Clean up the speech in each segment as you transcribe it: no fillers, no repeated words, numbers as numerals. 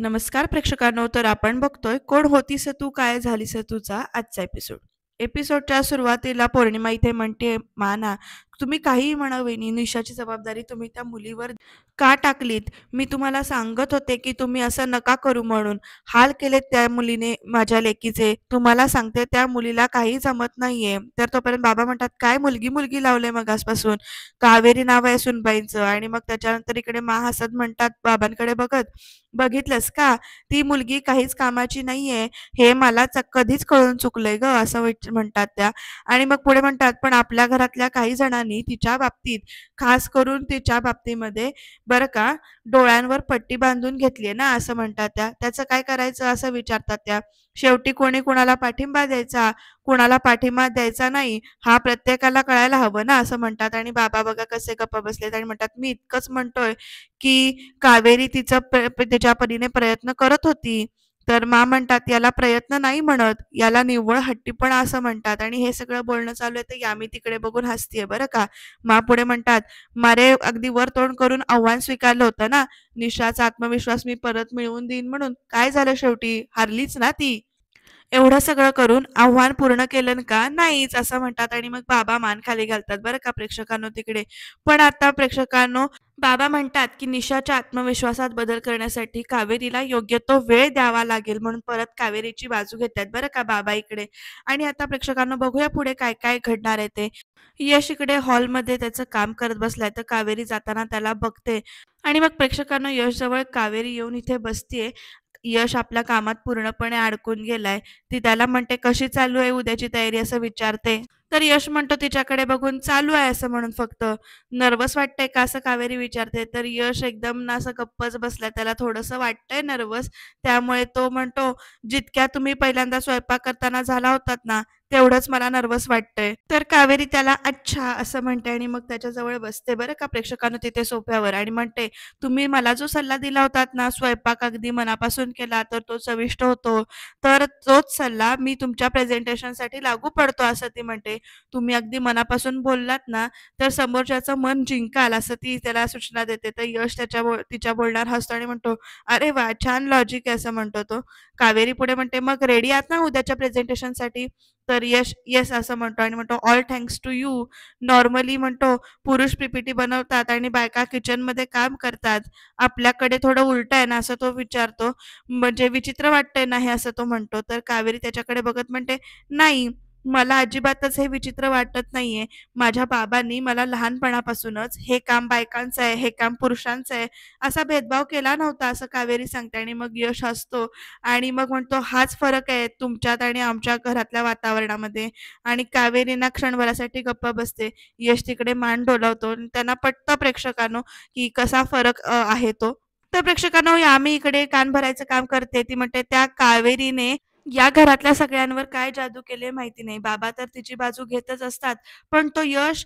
नमस्कार प्रेक्षकांनो, तर आपण बघतोय कोण होतीस तू काय झालीस तूचा आजचा एपिसोड. एपिसोडच्या सुरुवातीला पौर्णिमा इथे म्हणते, माना तुम्ही काहीही म्हणा वहिनी, निशाची जबाबदारी तुम्ही त्या मुलीवर का टाकलीत? मी तुम्हाला सांगत होते की तुम्ही असं नका करू म्हणून. हाल केलेत त्या मुलीने माझ्या लेकीचे. तुम्हाला सांगते त्या मुलीला काही जमत नाहीये. तर तोपर्यंत बाबा म्हणतात, काय मुलगी मुलगी लावलंय मगासपासून? कावेरी नाव आहे सुनबाईंचं. आणि मग त्याच्यानंतर इकडे मा हसत म्हणतात बाबांकडे बघत, बघितलंस का? ती मुलगी काहीच कामाची नाहीये. हे मला कधीच कळून चुकलंय ग, असं म्हणतात त्या. आणि मग पुढे म्हणतात, पण आपल्या घरातल्या काही जणांनी तिच्या बाबतीत, खास करून तिच्या बाबतीमध्ये बरं का, डोळ्यांवर पट्टी बांधून घेतलीये ना, असं म्हणतात त्या. त्याचं काय करायचं असं विचारतात त्या. शेवटी कोणी कुणाला पाठिंबा द्यायचा, कुणाला पाठिंबा द्यायचा नाही, हा प्रत्येकाला कळायला हवं ना, असं म्हणतात. आणि बाबा बघा कसे गप्प बसलेत आणि म्हणतात, मी इतकंच म्हणतोय की कावेरी तिच्या परीने प्रयत्न करत होती. तर मा म्हणतात, याला प्रयत्न नाही म्हणत, याला निव्वळ हट्टीपणा असं म्हणतात. आणि हे सगळं बोलणं चालू आहे तर यामी तिकडे बघून हसतीये बरं का. मा पुढे म्हणतात, मारे अगदी वर तोंड करून आव्हान स्वीकारलं होतं ना, निशाचा आत्मविश्वास मी परत मिळवून देईन म्हणून. काय झालं शेवटी? हारलीच ना ती. एवढं सगळं करून आव्हान पूर्ण केलं का? नाहीच, असं म्हणतात. आणि मग बाबा मान खाली घालतात बरं का प्रेक्षकांनो तिकडे. पण आता प्रेक्षकांनो, बाबा म्हणतात की निशाच्या आत्मविश्वासात बदल करण्यासाठी कावेरीला योग्य तो वेळ द्यावा लागेल, म्हणून परत कावेरीची बाजू घेतात बरं का बाबा इकडे. आणि आता प्रेक्षकांनो बघूया पुढे काय काय घडणार आहे ते. यश इकडे हॉलमध्ये त्याचं काम करत बसलाय तर कावेरी जाताना त्याला बघते. आणि मग प्रेक्षकांना यश जवळ कावेरी येऊन इथे बसतीये. यश आपल्या कामात पूर्णपणे अडकून गेलाय. ती त्याला म्हणते, कशी चालू आहे उद्याची तयारी, असं विचारते. तर यश म्हणतो तिच्याकडे बघून, चालू आहे असं म्हणून फक्त. नर्वस वाटतंय का, असं कावेरी विचारते. तर यश एकदम ना असं गप्पच बसलाय, त्याला थोडंसं वाटतंय नर्वस. त्यामुळे तो म्हणतो, जितक्या तुम्ही पहिल्यांदा स्वयंपाक करताना झाला होतात ना, तेवढंच मला नर्वस वाटतंय. तर कावेरी त्याला अच्छा असं म्हणते आणि मग त्याच्याजवळ बसते बरं का प्रेक्षकांनो तिथे सोफ्यावर. आणि म्हणते, तुम्ही मला जो सल्ला दिला होतात ना, स्वयंपाक अगदी मनापासून केला तर तो चविष्ट होतो, तर तोच सल्ला मी तुमच्या प्रेझेंटेशनसाठी लागू पडतो, असं ती म्हणते. तुम्ही अगदी मनापासून बोललात ना, तर समोरच्याचं मन जिंकाल, असं ती त्याला सूचना देते. तर यश तिच्या बोलण्यावर हसतो आणि म्हणतो, अरे वा, छान लॉजिक आहे, असं म्हणतो तो. कावेरी पुढे म्हणते, मग रेडी आहात ना उद्याच्या प्रेझेंटेशनसाठी? तर यश येस असं म्हणतो आणि म्हणतो, all thanks to you. Normally म्हणतो पुरुष पीपीटी बनवतात आणि बायका किचनमध्ये काम करतात. आपल्याकडे थोडं उलटं आहे ना, असं तो विचारतो. म्हणजे विचित्र वाटतंय ना हे, असं तो म्हणतो. तर कावेरी त्याच्याकडे बघत म्हणते, नाही, मला अजिबातच हे विचित्र वाटत नाहीये. माझ्या बाबांनी मला लहानपणापासूनच हे काम बायकांचं आहे, हे काम पुरुषांचं आहे, असा भेदभाव केला नव्हता, असं कावेरी सांगते. आणि मग यश हसतो आणि मग म्हणतो, हाच फरक आहे तुमच्यात आणि आमच्या घरातल्या वातावरणामध्ये. आणि कावेरी ना क्षणभरासाठी गप्प बसते. यश तिकडे मान डोलावतो आणि त्यांना पटतं प्रेक्षकांनो की कसा फरक आहे तो. तर प्रेक्षकांनो, यामी इकडे कान भरायचं काम करते. ती म्हणते, त्या कावेरीने या घरातल्या सगळ्यांवर काय जादू केले माहिती नाही. बाबा तर तिची बाजू घेतच असतात, पण तो यश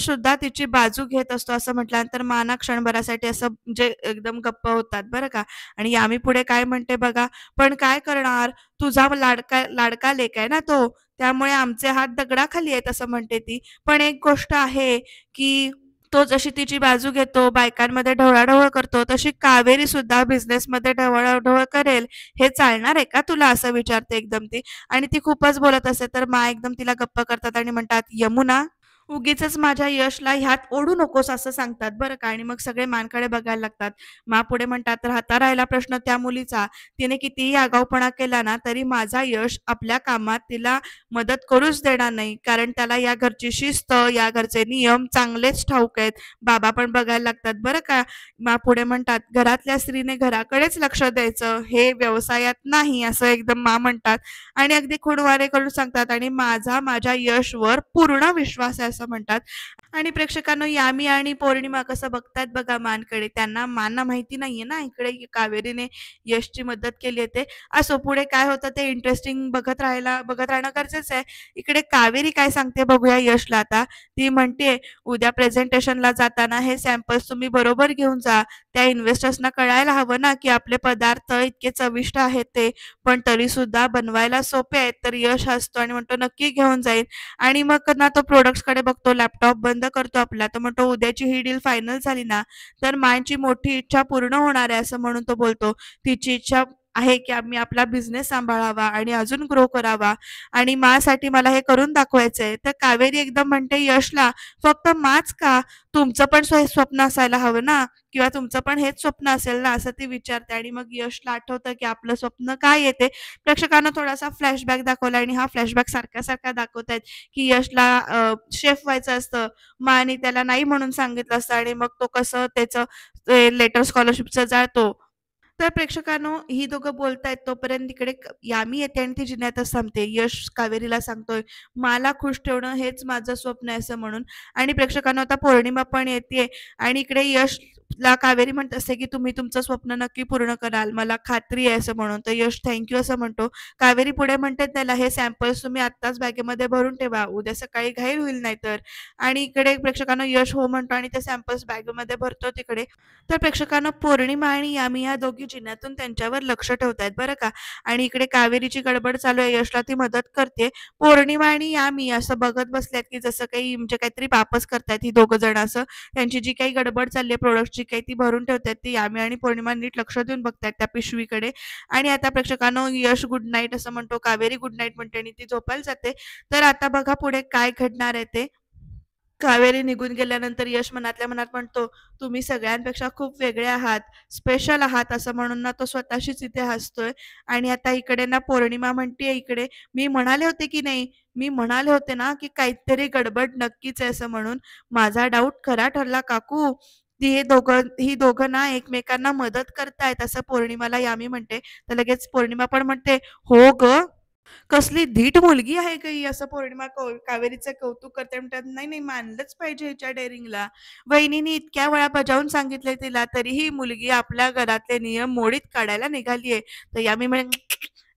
सुद्धा तिची बाजू घेत असतो, असं म्हटल्यानंतर माना क्षणभरासाठी असं म्हणजे एकदम गप्प होतात बरं का. आणि यामी पुढे काय म्हणते बघा, पण काय करणार, तुझा लाडका लाडका लेक आहे ना तो, त्यामुळे आमचे हात दगडाखाली आहेत, असं म्हणते ती. पण एक गोष्ट आहे की तो जशी तिची बाजू घेतो, बायकांमध्ये ढवळाढवळ करतो, तशी कावेरी सुद्धा बिझनेसमध्ये ढवळाढवळ करेल. हे चालणार आहे का तुला, असं विचारते एकदम ती. आणि ती खूपच बोलत असते तर मा एकदम तिला गप्प करतात आणि म्हणतात, यमुना, उगीचच माझ्या यशला ह्यात ओढू नकोस, असं सांगतात बरं का. आणि मग सगळे मानकडे बघायला लागतात. मा पुढे म्हणतात, राहता राहिला प्रश्न त्या मुलीचा. तिने कितीही आगाऊपणा केला ना, तरी माझा यश आपल्या कामात तिला मदत करूच देणार नाही, कारण त्याला या घरची शिस्त, या घरचे नियम चांगलेच ठाऊक आहेत. बाबा पण बघायला लागतात बरं का. मा पुढे म्हणतात, घरातल्या स्त्रीने घराकडेच लक्ष द्यायचं, हे व्यवसायात नाही, असं एकदम मा म्हणतात. आणि अगदी खुणवारे करून सांगतात, आणि माझ्या यशवर पूर्ण विश्वास आहे, असं म्हणतात. आणि प्रेक्षकांनो, यामी आणि पौर्णिमा कसं बघतात बघा मानकडे. त्यांना मानना माहिती नाहीये ना इकडे कावेरीने यशची मदत केली आहे ते. असो, पुढे काय होतं ते इंटरेस्टिंग बघत राहणं गरजेचं आहे. इकडे कावेरी काय सांगते बघूया यशला आता. ती म्हणते, उद्या प्रेझेंटेशनला जाताना हे सॅम्पल्स तुम्ही बरोबर घेऊन जा. त्या इन्व्हेस्टर्सना कळायला हवं ना, की आपले पदार्थ इतके चविष्ट आहेत ते, पण तरीसुद्धा बनवायला सोपे आहेत. तर यश हसतो आणि म्हणतो, "नक्की घेऊन जाईन." आणि मग ना तो प्रॉडक्ट्सकडे बघतो, लॅपटॉप बंद करतो आपला. तर म्हणतो, "उद्याची ही डील फायनल झाली ना, तर माझी मोठी इच्छा पूर्ण होणार आहे." असं म्हणून तो बोलतो. तिची इच्छा आहे की आम्ही आपला बिझनेस सांभाळावा आणि अजून ग्रो करावा आणि माझ्यासाठी मला हे करून दाखवायचंय. तर कावेरी एकदम म्हणते यशला, "फक्त माच का? तुमचं पण स्वप्न असायला हवं ना किंवा तुमचं पण हेच स्वप्न असेल ना?" असं ती विचारते आणि मग यशला आठवतं की आपलं स्वप्न काय आहे प्रेक्षकांना थोडासा फ्लॅशबॅक दाखवला आणि हा फ्लॅशबॅक सारखा दाखवतायत की यशला शेफ व्हायचं असतं. आणि त्याला नाही म्हणून सांगितलं असतं आणि मग तो कसं त्याचं लेटर स्कॉलरशिपचं जातो. तर प्रेक्षकांनो ही दोघं बोलतायत तोपर्यंत तिकडे यामी येते आणि ती जिन्यातच थांबते. यश कावेरीला सांगतोय, "मला खुश ठेवणं हेच माझं स्वप्न आहे" असं म्हणून. आणि प्रेक्षकांनो आता पौर्णिमा पण येतेय आणि इकडे यशला कावेरी म्हणत असते, की "तुम्ही तुमचं स्वप्न नक्की पूर्ण कराल. मला खात्री आहे" असं म्हणून. तर यश थँक असं म्हणतो. कावेरी पुढे म्हणते त्याला, "हे सॅम्पल्स तुम्ही आत्ताच बॅगेमध्ये भरून ठेवा. उद्या सकाळी घाई होईल नाहीतर." आणि इकडे प्रेक्षकांनो यश हो म्हणतो आणि ते सॅम्पल्स बॅगेमध्ये भरतो तिकडे. तर प्रेक्षकांना पौर्णिमा आणि यामी या दोघी जिन्यातून त्यांच्यावर लक्ष ठेवतायत बरं का. आणि इकडे कावेरीची गडबड चालू आहे, यशला ती मदत करते. पौर्णिमा आणि यामी असं बघत बसल्यात की जसं काही म्हणजे काहीतरी पापच करतायत ही दोघं जण असं. त्यांची जी काही गडबड चालली आहे प्रोडक्टची काही ती भरून ठेवतात ती यामी आणि पौर्णिमा नीट लक्ष देऊन बघतायत त्या पिशवीकडे. आणि आता प्रेक्षकांनो यश गुड नाईट असं म्हणतो, कावेरी गुड नाईट म्हणते आणि ती झोपायला जाते. तर आता बघा पुढे काय घडणार आहे ते. कावेरी निघून गेल्यानंतर यश मनातल्या मनात म्हणतो, "तुम्ही सगळ्यांपेक्षा खूप वेगळे आहात, स्पेशल आहात." असं म्हणून ना तो स्वतःशीच इथे हसतोय. आणि आता इकडे ना पौर्णिमा म्हणतीये इकडे, "मी म्हणाले होते की नाही, मी म्हणाले होते ना, की काहीतरी गडबड नक्कीच आहे." असं म्हणून. "माझा डाऊट खरा ठरला काकू. ही दोघं ना एकमेकांना मदत करतायत." असं पौर्णिमाला यामी म्हणते. तर लगेच पौर्णिमा पण म्हणते, "हो गं." कसली धीट मुलगी आहे का ही असं पौर्णिमा कावेरीचं कौतुक करते म्हणतात नाही नाही मानलंच पाहिजे हिच्या डेअरिंगला. वहिनीने इतक्या वेळा बजावून सांगितलंय तिला तरीही मुलगी आपल्या घरातले नियम मोडीत काढायला निघालीये. तर यामी म्हणे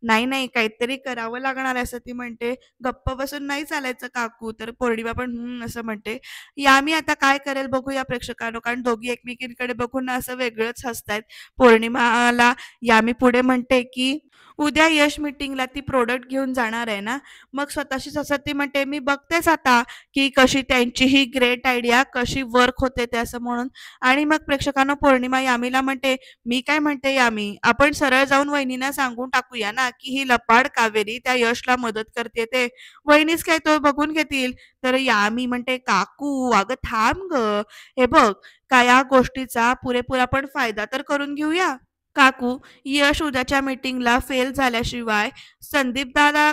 नाही नाही काहीतरी करावं लागणार आहे असं ती म्हणते. गप्प बसून नाही चालायचं काकू. तर पौर्णिमा पण असं म्हणते. यामी आता काय करेल बघूया प्रेक्षकांनो कारण दोघी एकमेकींकडे बघून ना असं वेगळंच हसतायत. पौर्णिमाला यामी पुढे म्हणते की उद्या यश मीटिंगला ती प्रॉडक्ट घेऊन जाणार आहे ना, मग स्वतःशीच हसत ती म्हणते, "मी बघतेच आता, की कशी त्यांची ही ग्रेट आयडिया कशी वर्क होते ते," असं म्हणून. आणि मग प्रेक्षकांनो पौर्णिमा यामीला म्हणते, "मी काय म्हणते यामी, आपण सरळ जाऊन वहिनींना सांगून टाकूया ना, की ही लपाड कावेरी त्या यशला मदत करते ते. वहिनीच काय तो बघून घेतील." तर यामी म्हणते, "काकू, अगं थांब गं. हे बघ, का या गोष्टीचा पुरेपूर आपण फायदा तर करून घेऊया." काकू, यश उद्याच्या मीटिंगला फेल झाल्याशिवाय संदीपदाला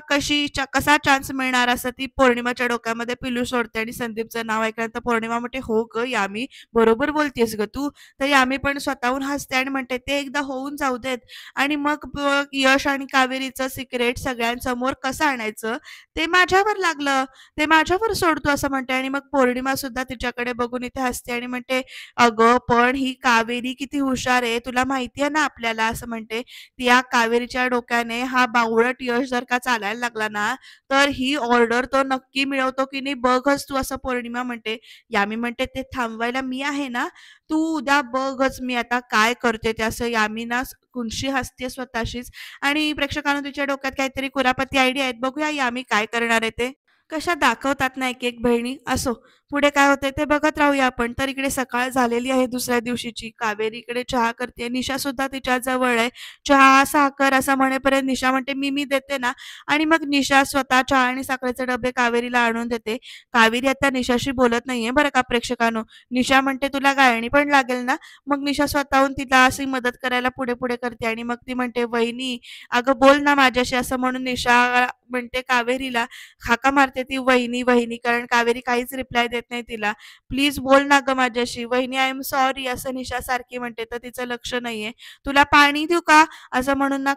कसा चान्स मिळणार असं ती पौर्णिमाच्या डोक्यामध्ये पिलू सोडते आणि संदीपचं नाव ऐकल्यानंतर पौर्णिमा म्हणते, "हो गं यामी, बरोबर बोलतेस गं तू." तर यामी पण स्वतःहून हसते आणि म्हणते, "ते एकदा होऊन जाऊ देत आणि मग यश आणि कावेरीचं सिक्रेट सगळ्यांसमोर कसं आणायचं ते माझ्यावर लागलं. ते माझ्यावर सोड असं म्हणते आणि मग पौर्णिमा सुद्धा तिच्याकडे बघून इथे हसते आणि म्हणते, "अगं, पण ही कावेरी किती हुशार आहे. तुला माहिती आहे ना आपल्याला," असं म्हणते. या कावेरीच्या डोक्याने हा बावळट यश जर का चालायला लागला ना, तर ही ऑर्डर तो नक्की मिळवतो की नाही बघच तू, असं पौर्णिमा म्हणते. यामी म्हणते, "ते थांबवायला मी आहे ना, तू उद्या बघच मी आता काय करते ते," असं यामी ना कुणशी हसते स्वतःशीच. आणि प्रेक्षकांना तिच्या डोक्यात काहीतरी कुरापती आयडिया आहेत. बघूया यामी काय करणार आहे ते. कशा दाखवतात ना एक एक बहिणी. असो, पुढे काय होतंय ते बघत राहूया आपण. तर इकडे सकाळ झालेली आहे दुसऱ्या दिवशीची. कावेरी इकडे चहा करते. निशा सुद्धा तिच्या जवळ आहे. "चहा, साखर" असं म्हणेपर्यंत निशा म्हणते, "मी देते ना." आणि मग निशा स्वतः चहा आणि साखरेचे डबे कावेरीला आणून देते. कावेरी आता निशाशी बोलत नाहीये बरं का प्रेक्षकांनो. निशा म्हणते, "तुला गाळणी पण लागेल ना?" मग निशा स्वतःहून तिला अशी मदत करायला पुढे-पुढे करते आणि मग ती म्हणते, "वहिनी, अगं बोल ना माझ्याशी." असं म्हणून निशा म्हणते कावेरीला. हाका मारते ती, "वहिनी, वहिनी." कारण कावेरी काहीच रिप्लाय देत नाही तिला. "प्लीज बोल ना गं माझ्याशी." "वहिनी, आय एम सॉरी." असं निशा सारखी म्हणते. तर तिचं लक्ष नाहीये. "तुला पाणी देऊ का?" असं म्हणून ना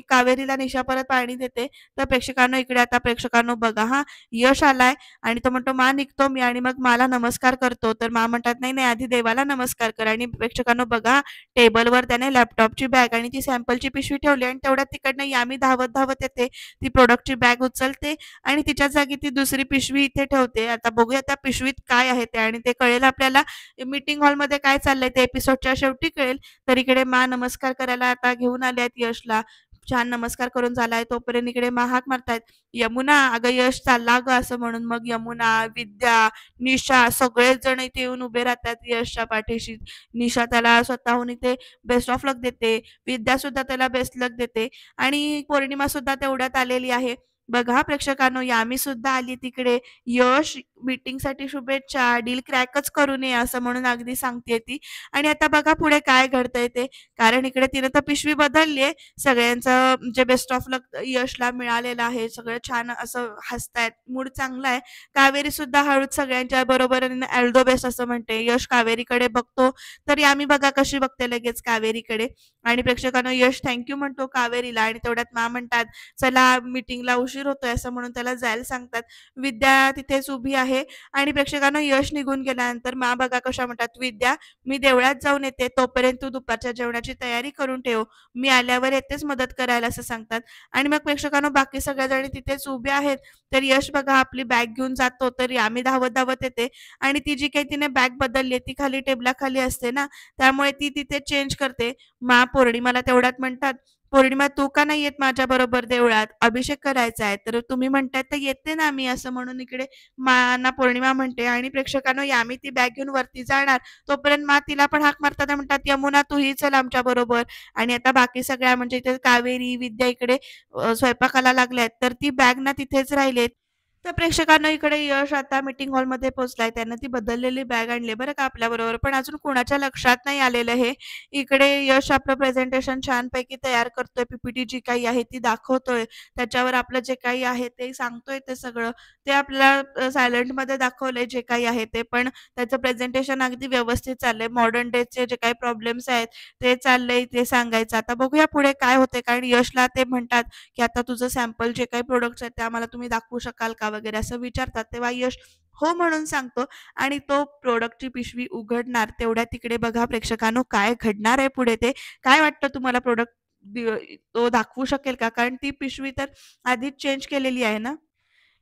कावेरीला निशा परत पाणी देते. तर प्रेक्षकांनो इकडे आता प्रेक्षकांनो बघा हां, यश आलाय आणि तो म्हणतो, "मा निघतो मी." आणि मग मला नमस्कार करतो. तर मा म्हणतात, "नाही, नाही, आधी देवाला नमस्कार कर." आणि प्रेक्षकांनो बघा टेबलवर त्याने लॅपटॉपची बॅग आणि ती सॅम्पलची पिशवी ठेवली आणि तेवढ्यात तिकडनं यामी धावत-धावत येते. ती प्रॉडक्टची बॅग उचलते आणि तिच्या जागी ती दुसरी पिशवी इथे ठेवते. आता बघूया त्या पिशवीत काय आहे ते आणि ते कळेल आपल्याला मीटिंग हॉलमध्ये काय चाललंय ते एपिसोडच्या शेवटी कळेल. तर इकडे नमस्कार करायला आता घेऊन आले आहेत यशला. छान नमस्कार करून झालाय तोपर्यंत इकडे हाक मारतायत, "यमुना, अगं यश चालला गं" असं म्हणून. मग यमुना, विद्या, निशा सगळेच जण इथे येऊन उभे राहतात यशच्या पाठीशी. निशा त्याला स्वतःहून इथे बेस्ट ऑफ लक देते. विद्या सुद्धा त्याला बेस्ट लक देते आणि पौर्णिमा सुद्धा तेवढ्यात आलेली आहे. बघा प्रेक्षकांनो, यामी सुद्धा आली तिकडे. "यश, मीटिंगसाठी शुभेच्छा. डील क्रॅकच करू नये" असं म्हणून अगदी सांगतेय ती. आणि आता बघा पुढे काय घडतंय ते. कारण इकडे तिने तर पिशवी बदलली आहे. सगळ्यांचं म्हणजे बेस्ट ऑफ लक यशला मिळालेलं आहे. सगळे छान असं हसतायत. मूड चांगला आहे. कावेरी सुद्धा हळूच सगळ्यांच्या बरोबरीने ऑल द बेस्ट असं म्हणते. यश कावेरीकडे बघतो, तर यामी बघा कशी बघते लगेच कावेरीकडे. आणि प्रेक्षकांनो, यश थँक म्हणतो कावेरीला आणि तेवढ्यात म्हणतात, "चला मीटिंगला उशीर होतोय" असं म्हणून त्याला जायला सांगतात. विद्या तिथेच उभी आहे आणि प्रेक्षकांनो, यश निघून गेल्यानंतर बघा कशा म्हणतात, "विद्या, मी देवळात जाऊन येते, तोपर्यंत तू दुपारच्या जेवणाची तयारी करून ठेव. मी आल्यावर येतेच मदत करायला" असं सांगतात. आणि मग प्रेक्षकांनो, बाकी सगळ्याजणी तिथेच उभे आहेत. तर यश बघा आपली बॅग घेऊन जातो, तर यामी धावत-धावत येते आणि ती जी काही तिने बॅग बदलली ती खाली टेबलाखाली असते ना, त्यामुळे ती तिथे चेंज करते. पौर्णिमाला तेवढ्यात म्हणतात, "पौर्णिमा, तू का नाही येत माझ्याबरोबर देवळात? अभिषेक करायचा आहे." तर तुम्ही म्हणताय तर येते ना मी असं म्हणून इकडे पौर्णिमा म्हणते. आणि प्रेक्षकांनो, यामी ती बॅग घेऊन वरती जाणार, तोपर्यंत तिला पण हाक मारतात आणि म्हणतात, "यमुना, तूही चल आमच्याबरोबर." आणि आता बाकी सगळ्या म्हणजे इथे कावेरी, विद्या इकडे स्वयंपाकाला लागल्यात, तर ती बॅग ना तिथेच राहिली. तर प्रेक्षकांनो, इकडे यश आता मीटिंग हॉलमध्ये पोहोचलाय. त्यानं ती बदललेली बॅग आणली बरं का आपल्याबरोबर. पण अजून कुणाच्या लक्षात नाही आलेलं हे. इकडे यश आपलं प्रेझेंटेशन छानपैकी तयार करतोय. पी जी काही आहे ती दाखवतोय. त्याच्यावर आपलं जे काही आहे ते सांगतोय ते सगळं. ते आपल्याला सायलेंटमध्ये दाखवलंय जे काही आहे ते. पण त्याचं प्रेझेंटेशन अगदी व्यवस्थित चाललंय. मॉडर्न डेचे जे काही प्रॉब्लेम्स आहेत ते चाललंय ते सांगायचं. आता बघूया पुढे काय होतंय. कारण यशला ते म्हणतात, की "आता तुझं सॅम्पल जे काही प्रोडक्ट्स आहेत ते आम्हाला तुम्ही दाखवू शकाल का?" वगैरे असं विचारतात. तेव्हा यश हो म्हणून सांगतो आणि तो प्रॉडक्टची पिशवी उघडणार. तेवढ्या तिकडे बघा प्रेक्षकांनो, काय घडणार आहे पुढे ते. काय वाटतं तुम्हाला, प्रोडक्ट तो दाखवू शकेल का? कारण ती पिशवी तर आधीच चेंज केलेली आहे ना?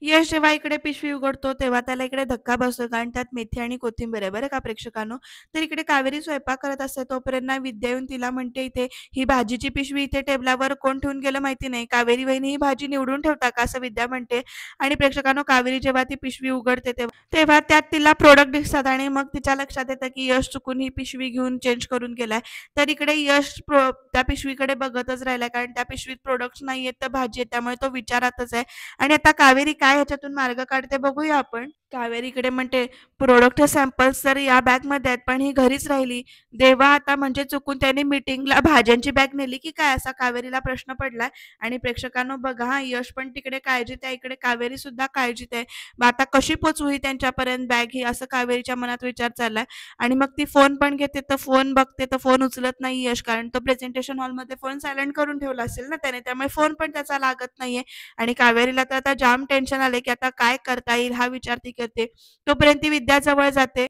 यश जेव्हा इकडे पिशवी उघडतो तेव्हा त्याला इकडे धक्का बसतो, कारण त्यात मेथी आणि कोथिंबीर आहे बरं का प्रेक्षकांनो. तर इकडे कावेरी स्वयंपाक करत असते तोपर्यंत विद्या येऊन तिला म्हणते, "इथे ही भाजीची पिशवी इथे टेबलावर कोण ठेवून गेलं माहिती नाही. कावेरी वहिनी ही भाजी निवडून ठेवता का?" असं विद्या म्हणते. आणि प्रेक्षकांनो, कावेरी जेव्हा ती पिशवी उघडते तेव्हा तेव्हा त्यात तिला प्रोडक्ट दिसतात आणि मग तिच्या लक्षात येतं, की यश चुकून ही पिशवी घेऊन चेंज करून गेलाय. तर इकडे यश त्या पिशवीकडे बघतच राहिलाय, कारण त्या पिशवीत प्रोडक्ट्स नाहीयेत तर भाजी आहे, त्यामुळे तो विचारातच आहे. आणि आता कावेरी काय ह्याच्यातून मार्ग काढते बघूया आपण. कावेरी इकडे म्हणते, "प्रोडक्ट सॅम्पल्स तर या बॅगमध्ये आहेत, पण ही घरीच राहिली. देवा, आता म्हणजे चुकून त्याने मीटिंगला भाज्यांची बॅग नेली की काय?" असा कावेरीला प्रश्न पडलाय. आणि प्रेक्षकांनो बघा यश पण तिकडे काळजीत आहे, इकडे कावेरी सुद्धा काळजीत आहे. मग आता कशी पोचवू ही त्यांच्यापर्यंत बॅग ही, असं कावेरीच्या मनात विचार चाललाय. आणि मग ती फोन पण घेते, तर फोन बघते तर फोन उचलत नाही यश, कारण तो प्रेझेंटेशन हॉलमध्ये फोन सायलेंट करून ठेवला असेल ना त्याने, त्यामुळे फोन पण त्याचा लागत नाहीये. आणि कावेरीला तर आता जाम टेन्शन आलंय, की आता काय करता येईल हा विचार ती करते. तोपर्यंत ती विद्याजवळ जाते.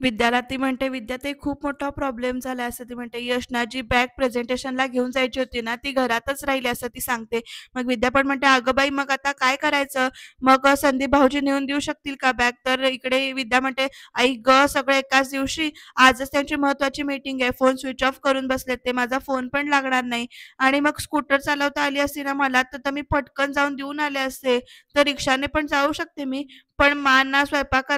विद्याला ती म्हणते, "विद्या, ते खूप मोठा प्रॉब्लेम झालाय" असं ती म्हणते. "यशना जी बॅग प्रेझेंटेशनला घेऊन जायची होती ना, ती घरातच राहिली" असं ती सांगते. मग विद्या पण म्हणते, "अगं बाई, मग आता काय करायचं? मग संदीप भाऊजी नेऊन देऊ शकतील का बॅग?" तर इकडे विद्या म्हणते, "आई गं, सगळं एकाच दिवशी? आजच त्यांची महत्त्वाची मीटिंग आहे. फोन स्विच ऑफ करून बसलेत ते. माझा फोन पण लागणार नाही. आणि मग स्कूटर चालवता आली असती ना मला, तर मी पटकन जाऊन देऊन आले असते. तर रिक्षाने पण जाऊ शकते मी. पण मानी स्वयंपाक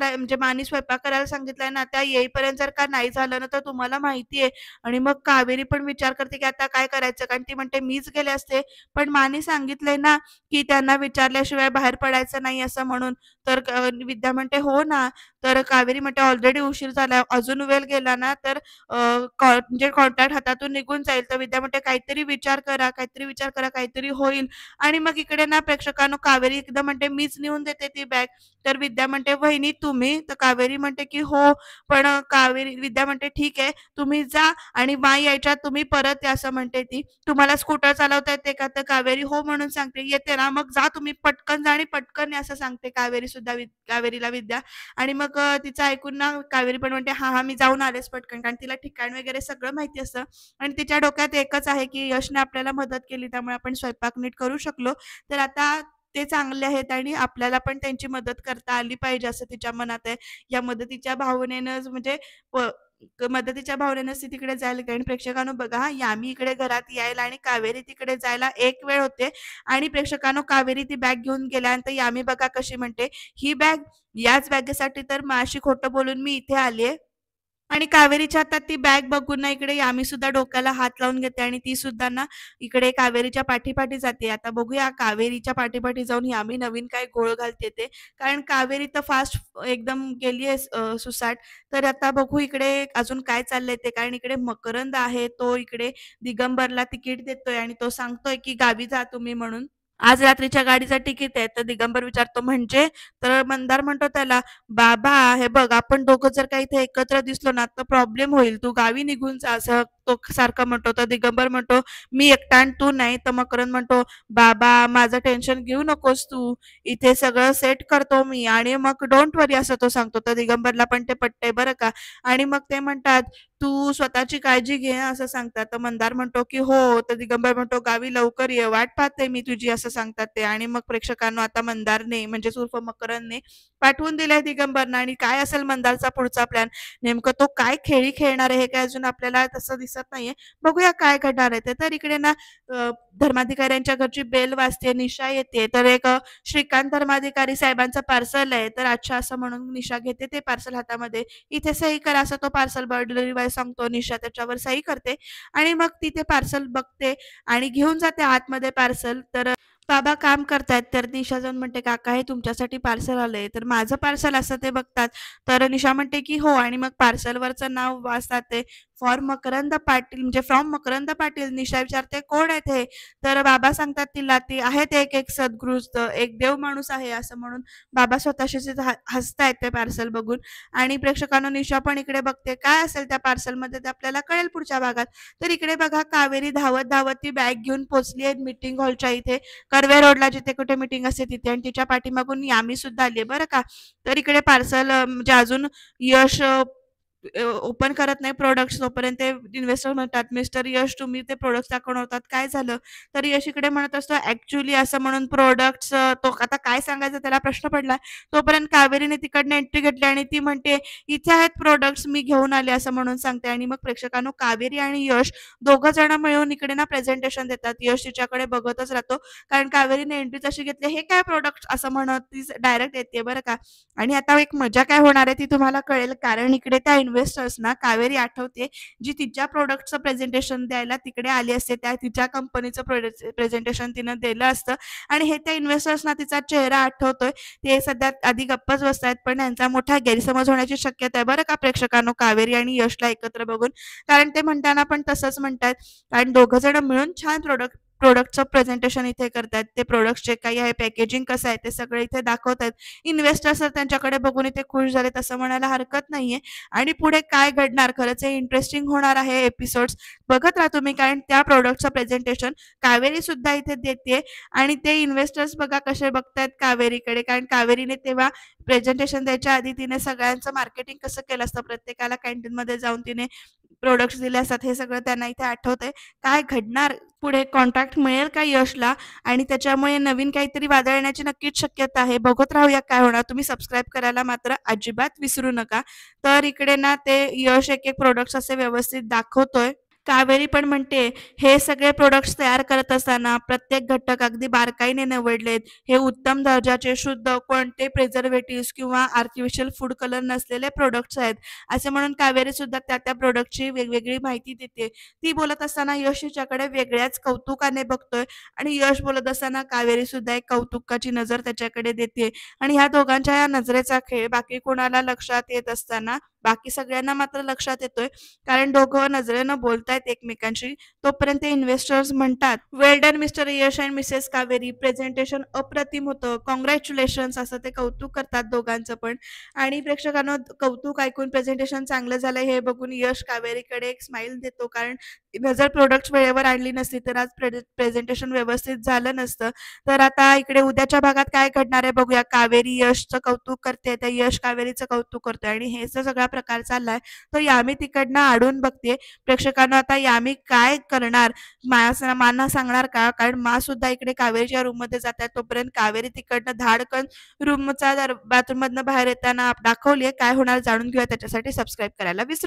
करायला सांगितलाय ना, त्या येईपर्यंत जर का नाही झालं ना, तर तुम्हाला माहिती आहे." आणि मग कावेरी पण विचार करते, की आता काय करायचं? कारण ती म्हणते, "मीच गेले असते, पण मानी सांगितलंय ना, की त्यांना विचारल्याशिवाय बाहेर पडायचं नाही असं म्हणून." तर विद्या म्हणते, "हो ना." तर कावेरी म्हणते, "ऑलरेडी उशीर झाला. अजून वेळ गेला ना, तर म्हणजे कॉन्ट्रॅक्ट हातातून निघून जाईल." तर विद्या म्हणते, "काहीतरी विचार करा, काहीतरी विचार करा, काहीतरी होईल." आणि मग इकडे प्रेक्षकांनो, कावेरी एकदम म्हणते, "मीच नेऊन देते ती बॅग." तर विद्या म्हणते, "वहिनी तुम्ही?" तर कावेरी म्हणते, की "हो." पण विद्या म्हणते, "ठीक आहे, तुम्ही जा आणि यायच्या आत तुम्ही परत या," असं म्हणते ती. "तुम्हाला स्कूटर चालवता येते का?" तर कावेरी हो म्हणून सांगते. "येते ना, मग जा तुम्ही, पटकन जा आणि पटकन या," असं सांगते कावेरी सुद्धा कावेरीला विद्या. आणि मग तिचं ऐकून कावेरी पण म्हणते, "हां, हां, मी जाऊन आलेच पटकन." कारण तिला ठिकाण वगैरे सगळं माहिती असतं. आणि तिच्या डोक्यात एकच आहे, की यशने आपल्याला मदत केली त्यामुळे आपण स्वयंपाक नीट करू शकलो. तर आता ते चांगले आहेत आणि आपल्याला पण त्यांची मदत करता आली पाहिजे असं तिच्या मनात आहे. या मदतीच्या भावनेनंच म्हणजे मदतीच्या भावनेनंच ती तिकडे जायला लागली आणि प्रेक्षकांनो बघा हां, यामी इकडे घरात यायला आणि कावेरी तिकडे जायला एक वेळ होते आणि प्रेक्षकांनो कावेरी ती बॅग घेऊन गेल्यानंतर यामी बघा कशी म्हणते, "ही बॅग याच बॅगेसाठी तर माशी खोटं बोलून मी इथे आलीये." आणि कावेरीच्या हातात ती बॅग बघून ना इकडे यामी सुद्धा डोक्याला हात लावून घेते आणि ती सुद्धा ना इकडे कावेरीच्या पाठी-पाठी जाते. आता बघूया कावेरीच्या पाठी-पाठी जाऊन यामी नवीन काय घोळ घालते ते. कारण कावेरी तर फास्ट एकदम गेली आहे सुसाट. तर आता बघू इकडे अजून काय चाललंय ते. कारण इकडे मकरंद आहे तो इकडे दिगंबरला तिकीट देतोय आणि तो सांगतोय की गावी जा तुम्ही म्हणून. आज रात्रीच्या गाडीचं तिकीट आहे. तर दिगंबर विचारतो म्हणजे? तर मंदार म्हणतो त्याला, "बाबा हे बघ आपण दोघं जर का इथे एकत्र दिसलो ना तर प्रॉब्लेम होईल. तू गावी निघून जा." असं तो सारखा म्हणतो. तर दिगंबर म्हणतो, "मी एकटा आणि तू नाही." तर मकरंद म्हणतो, "बाबा माझं टेन्शन घेऊ नकोस तू. इथे सगळं सेट करतो मी आणि मग डोंट वरी." असं तो सांगतो. तर दिगंबरला पण ते पटतंय बरं का. आणि मग ते म्हणतात, "तू स्वतःची काळजी घे हं," असं सांगतात. तर मंदार म्हणतो, की "हो." तर दिगंबर म्हणतो, "गावी लवकर ये. वाट पाहते मी तुझी." असं सांगतात ते. आणि मग प्रेक्षकांनो आता मंदारने म्हणजेच उर्फ मकरंदने पाठवून दिलाय दिगंबरना आणि काय असेल मंदारचा पुढचा प्लॅन? नेमकं तो काय खेळी खेळणार आहे हे काय अजून आपल्याला तसं दिसत नाहीये. बघूया काय घडणार आहे ते. तर इकडे ना धर्माधिकाऱ्यांच्या घरची बेल वाजते, निशा येते. तर एक श्रीकांत धर्माधिकारी साहेबांचं पार्सल आहे. तर अच्छा असं म्हणून निशा घेते ते पार्सल हातामध्ये. "इथे सही करा," असं तो पार्सल बॉय डिलिव्हरी बॉय सांगतो. निशा त्याच्यावर सही करते आणि मग ती ते पार्सल बघते आणि घेऊन जाते आतमध्ये पार्सल. तर बाबा काम करतायत. तर निशा जाऊन म्हणते, "काका हे तुमच्यासाठी पार्सल आलंय." तर "माझं पार्सल?" असं ते बघतात. तर निशा म्हणते, की "हो." आणि मग पार्सलवरचं नाव वाचतात ते फॉर मकरंद पाटील म्हणजे फ्रॉम मकरंद पाटील. निशा विचारते, "कोण आहेत हे?" तर बाबा सांगतात तिला, "ते आहेत एक सद्गृस्त, एक देव माणूस आहे." असं म्हणून बाबा स्वतःशीच हसतायत ते पार्सल बघून आणि प्रेक्षकांनो निशा पण इकडे बघते काय असेल त्या पार्सलमध्ये ते आपल्याला कळेल पुढच्या भागात. तर इकडे बघा कावेरी धावत-धावत ती बॅग घेऊन पोहोचली आहे मीटिंग हॉलच्या इथे. कर्वे रोडला जिथे कुठे मीटिंग असते तिथे आणि तिच्या पाठीमागून यामी सुद्धा आली आहे बरं का. तर इकडे पार्सल म्हणजे अजून यश ओपन करत नाही प्रॉडक्ट्स तोपर्यंत ते इन्व्हेस्टर म्हणतात, "मिस्टर यश तुम्ही ते प्रॉडक्ट्स दाखवणार होतात, काय झालं?" तर यश इकडे म्हणत असतो, "ॲक्चुअली असं म्हणून प्रॉडक्ट्स" तो आता काय सांगायचं त्याला प्रश्न पडला. तोपर्यंत कावेरीने तिकडनं एंट्री घेतली आणि ती म्हणते, "इथे आहेत प्रॉडक्ट्स मी घेऊन आले," असं म्हणून सांगते आणि मग प्रेक्षकांनो कावेरी आणि यश दोघं जण मिळून इकडे ना प्रेझेंटेशन देतात. यश तिच्याकडे बघतच राहतो. कारण कावेरीने एंट्री तशी घेतली, "हे काय प्रॉडक्ट्स?" असं म्हणत ती डायरेक्ट येते बरं का. आणि आता एक मजा काय होणार आहे ती तुम्हाला कळेल. कारण इकडे त्या इन्व्हेस्टर्सना कावेरी आठवते, जी तिच्या प्रॉडक्टचं प्रेझेंटेशन द्यायला तिकडे आली असते. त्या तिच्या कंपनीचं प्रेझेंटेशन तिनं दिलं असतं आणि हे त्या इन्व्हेस्टर्सना तिचा चेहरा आठवतोय. ते सध्या आधी गप्पच बसतायत, पण त्यांचा मोठा गैरसमज होण्याची शक्यता आहे बरं का प्रेक्षकांनो, कावेरी आणि यशला एकत्र बघून. कारण ते म्हणताना पण तसंच म्हणतायत. कारण दोघं जण मिळून छान प्रॉडक्टचं प्रेझेंटेशन इथे करतायत. ते प्रॉडक्ट्स जे काही आहे, पॅकेजिंग कसं आहे, ते सगळं इथे दाखवतायत. इन्व्हेस्टर्स तर त्यांच्याकडे बघून इथे खुश झाले असं म्हणायला हरकत नाहीये. आणि पुढे काय घडणार खरंच हे इंटरेस्टिंग होणार आहे एपिसोड्स. बघत राहा तुम्ही कारण त्या प्रॉडक्टचं प्रेझेंटेशन कावेरी सुद्धा इथे देते आणि ते इन्व्हेस्टर्स बघा कसे बघतायत कावेरीकडे. कारण कावेरीने तेव्हा प्रेझेंटेशन द्यायच्या आधी तिने सगळ्यांचं मार्केटिंग कसं केलं असतं. प्रत्येकाला कॅन्टीनमध्ये जाऊन तिने प्रॉडक्ट्स दिले असतात. हे सगळं त्यांना इथे आठवतंय. काय घडणार पुढे कॉन्ट्रॅक्ट मिळेल का यशला आणि त्याच्यामुळे नवीन काहीतरी वादळ येण्याची नक्कीच शक्यता आहे. बघत राहूया काय होणार. तुम्ही सबस्क्राईब करायला मात्र अजिबात विसरू नका. तर इकडे ना ते यश एक-एक प्रॉडक्ट्स असे व्यवस्थित दाखवतोय. कावेरी पण म्हणते, "हे सगळे प्रॉडक्ट्स तयार करत असताना प्रत्येक घटक अगदी बारकाईने निवडलेत. हे उत्तम दर्जाचे शुद्ध कोणते प्रिझर्व्हेटिव्हज किंवा आर्टिफिशियल फूड कलर नसलेले प्रॉडक्ट्स आहेत." असे म्हणून कावेरी सुद्धा त्या प्रॉडक्टची वेगवेगळी माहिती देते. ती बोलत असताना यश हिच्याकडे वेगळ्याच कौतुकाने बघतोय आणि यश बोलत असताना कावेरी सुद्धा एक कौतुकाची नजर त्याच्याकडे देते आणि ह्या दोघांच्या या नजरेचा खेळ बाकी कोणाला लक्षात येत असताना बाकी सगळ्यांना मात्र लक्षात येतोय. कारण दोघं नजरेनं बोलतायत एकमेकांशी. तोपर्यंत इन्व्हेस्टर्स म्हणतात, "well done mister Yash and missus Kaveri. Presentation अप्रतिम होतं. काँग्रॅच्युलेशन्स." असं ते कौतुक करतात दोघांचं पण. आणि प्रेक्षकांनो कौतुक ऐकून प्रेझेंटेशन चांगलं झालं हे बघून यश कावेरीकडे एक स्माईल देतो. कारण तिनं जर प्रॉडक्ट्स वेळेवर आणली नसती तर आज प्रेझेंटेशन व्यवस्थित झालं नसतं. तर आता इकडे उद्याच्या भागात काय घडणार आहे बघूया. कावेरी यशचं कौतुक करते, तर यश कावेरीचं कौतुक करतोय आणि हे सगळा प्रकार चाललाय, तो यामी तिकडनं आडून बघते. प्रेक्षकांना आता यामी काय करणार, माना सांगणार का? कारण मा सुद्धा इकडे कावेरीच्या रूममध्ये जातात, तोपर्यंत कावेरी तिकडनं धाडकन रूमचा बाथरूम मधनं बाहेर येताना दाखवलीये. काय होणार जाणून घेऊया, त्याच्यासाठी सबस्क्राईब करायला विसरू